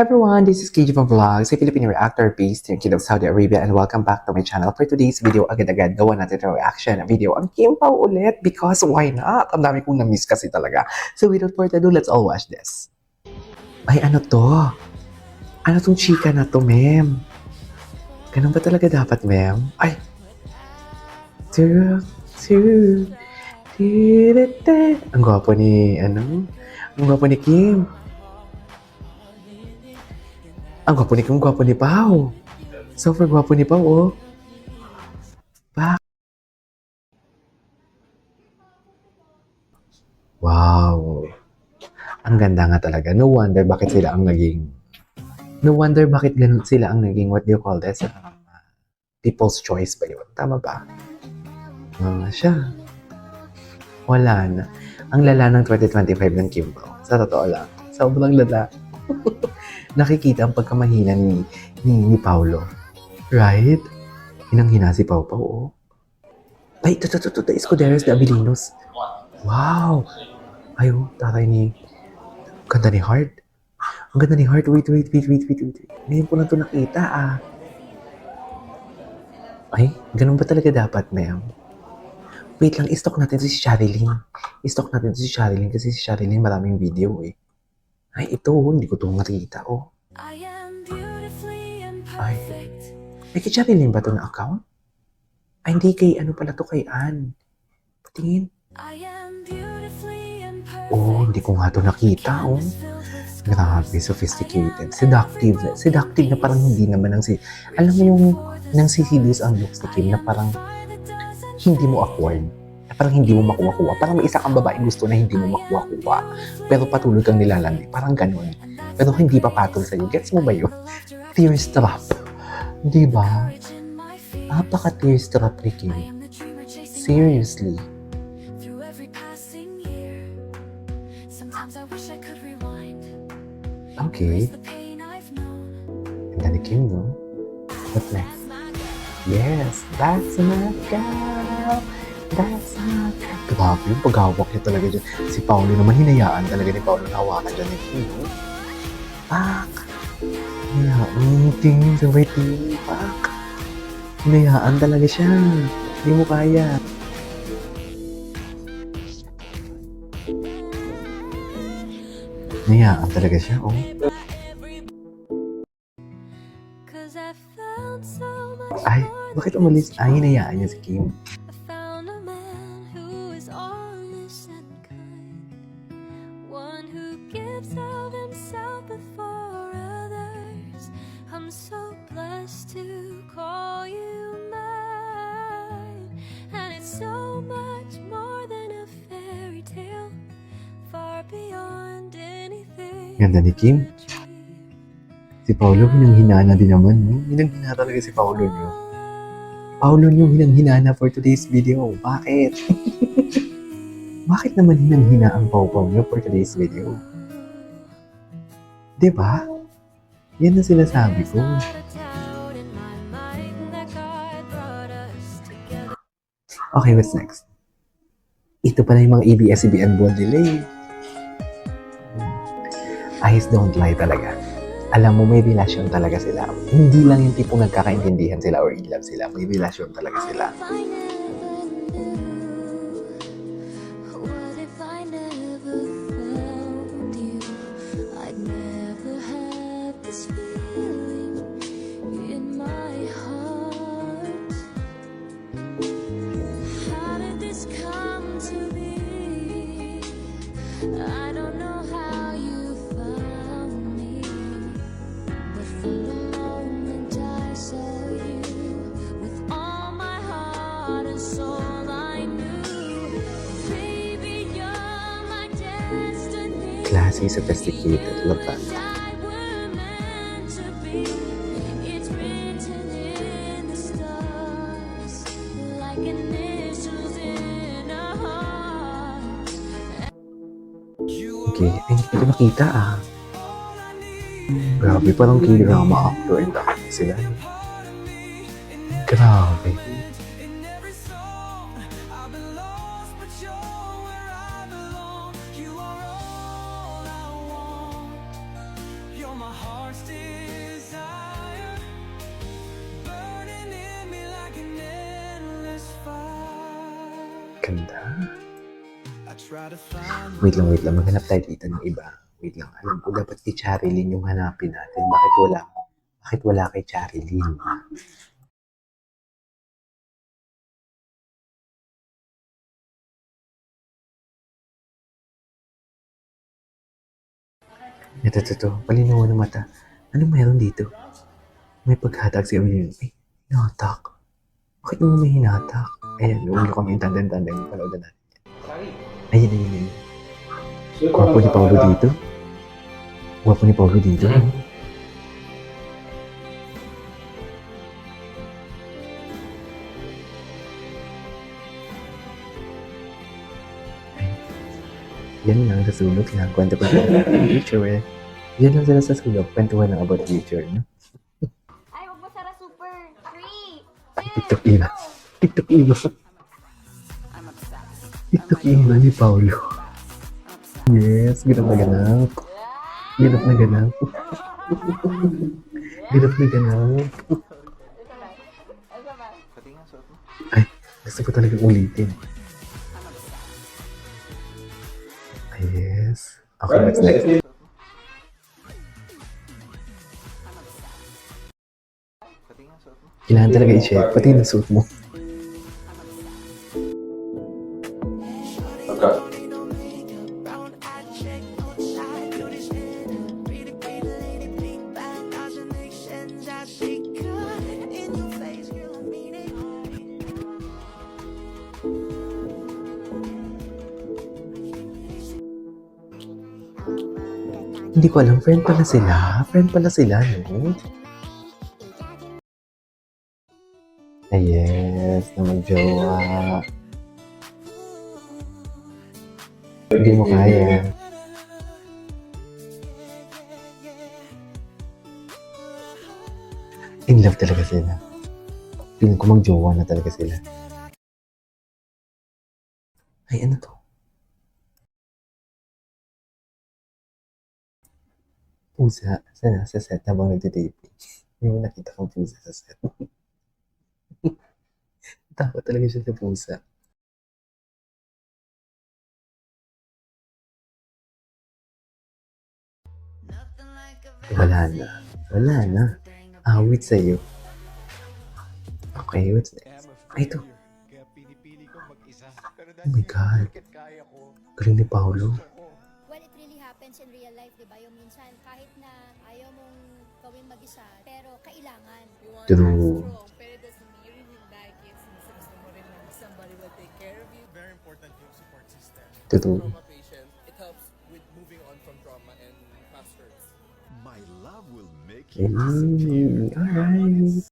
Hi everyone, this is KG from Vlogs, a Filipino reactor based in Kingdom of Saudi Arabia, and welcome back to my channel. For today's video, agad-agad gawa natin ng reaction video ang Kim Pao ulit because why not? Ang dami kong na-miss kasi talaga. So without further ado, let's all watch this. Ay, ano to? Ano tong chika na to, ma'am? Ganun ba talaga dapat, ma'am? Ay! Ang gwapo ni, Ang gwapo ni Kim. Ang gwapo ni Pao. Super gwapo ni Pao, oh. Wow. Ang ganda nga talaga. No wonder bakit ganun sila ang naging, what do you call this? People's choice ba yun? Tama ba? Siya. Wala na. Ang lala ng 2025 ng Kim Pao. Sa totoo lang. Sobrang lala. Nakikita ang pagkamahina ni Paolo. Right? Hinang-hina si Pao Pao, oh. Ay, ito, Escuderos de Abilinos. Wow! Ay, oh, taray ni... Ganda ni Heart. Ang ganda ni Heart. Wait. Ngayon ko lang ito nakita, ah. Ay, ganun ba talaga dapat, ma'am? Wait lang, i-stalk natin si Sherilyn. Kasi si Sherilyn maraming video, eh. Ay, ito, hindi ko ito nakita, oh. Ay, may kay Sherilyn ba ito na account? Ay, hindi kay, pala to kay Ann. Patingin. Oh, hindi ko nga ito nakita, oh. Grabe, sophisticated. Seductive na parang hindi naman alam mo yung nang sisidus ang looks ni Kim na parang hindi mo awkward. Na parang hindi mo makuha-kuha. Parang may isa kang babaeng gusto na hindi mo makuha-kuha. Pero patuloy kang nilalandi. Parang ganun. Pero hindi pa patol sa'yo. Gets mo ba yun? Tears trap. Diba? Napaka-tears trap ni Kim. Seriously. Okay. Ganda ni Kim, no? What next? Yes, that's my girl. That's my girl. Grabe yung paghawak niya talaga dyan. Si Paolo naman, hinayaan talaga ni Paolo na hawakan dyan ni Kim, no? Pak! Hinayaan, tingin sa may tingin, pak! Hinayaan talaga siya. Hindi mo kaya. Hinayaan talaga siya, oh. Ay, bakit umalis? Ay, hinayaan niya si Kim. Ganda ni Kim. Si Paolo, hinang-hina na din naman, no? Hinang-hina talaga si Paolo niyo. Paolo niyo, hinang-hina na for today's video. Bakit? Bakit naman hinang-hina ang Pao-Pao niyo for today's video? Diba? Yan ang sinasabi ko. Okay, what's next? Ito pala yung mga ABS-CBN ball delay. Eyes don't lie talaga. Alam mo, may relasyon talaga sila. Hindi lang yung tipong nagkakaintindihan sila or in love sila. May relasyon talaga sila. Classy, sophisticated. Love that. Okay, ay, hindi ko nakita, ah. Grabe, parang K-drama actor and actress sila. Grabe. Ganda. Wait lang. Maghanap tayo dito ng iba. Wait lang. Alam ko, dapat kay Charilyn yung hanapin natin. Bakit wala kay Charilyn? Ito. Palinawan ng mata. Ano meron dito? May paghatak si Emilio. Ay, hinatak. Bakit mo may hinatak? Ayan, huwag niyo kami tandang-tandang. Panood na natin. Ayun. Gwapo ni Paulo dito. Yan lang sa sulok na. Kwento ko sa future eh. Yan lang sila sa sulok. Kwentuhan lang about future. No? Ay, huwag mo sara super. 3, TikTok Ina. TikTok Ina ni Paulo. Yes, ganap na ganap. Ay, gusto ko talagang ulitin. Ay, yes. Okay, what's next? Kailangan talaga i-check. Pati yung suit mo. Hindi ko alam. Friend pala sila, no? Ay, yes. Na mag-jowa. Hindi mo kaya. In love talaga sila. Feeling ko mag-jowa na talaga sila. Ay, ano to? Pusa. Sana sa set habang nagtitaping. Yung nakita kong pusa sa set. Takot talaga siya sa pusa. Wala na. Awit sa'yo. Okay, what's next? Ay, ito. Oh my God. Galing ni Paulo. Well, it really happens in real life, di ba? Yung minsan, kahit na ayaw mong gawin mag-isa, pero kailangan. True. Pero it doesn't mean you really like it. Gusto mo rin na somebody will take care of you. Very important yung support system. True. Trauma patient, it helps with moving on from trauma and past hurts. My love will make Hey, alright.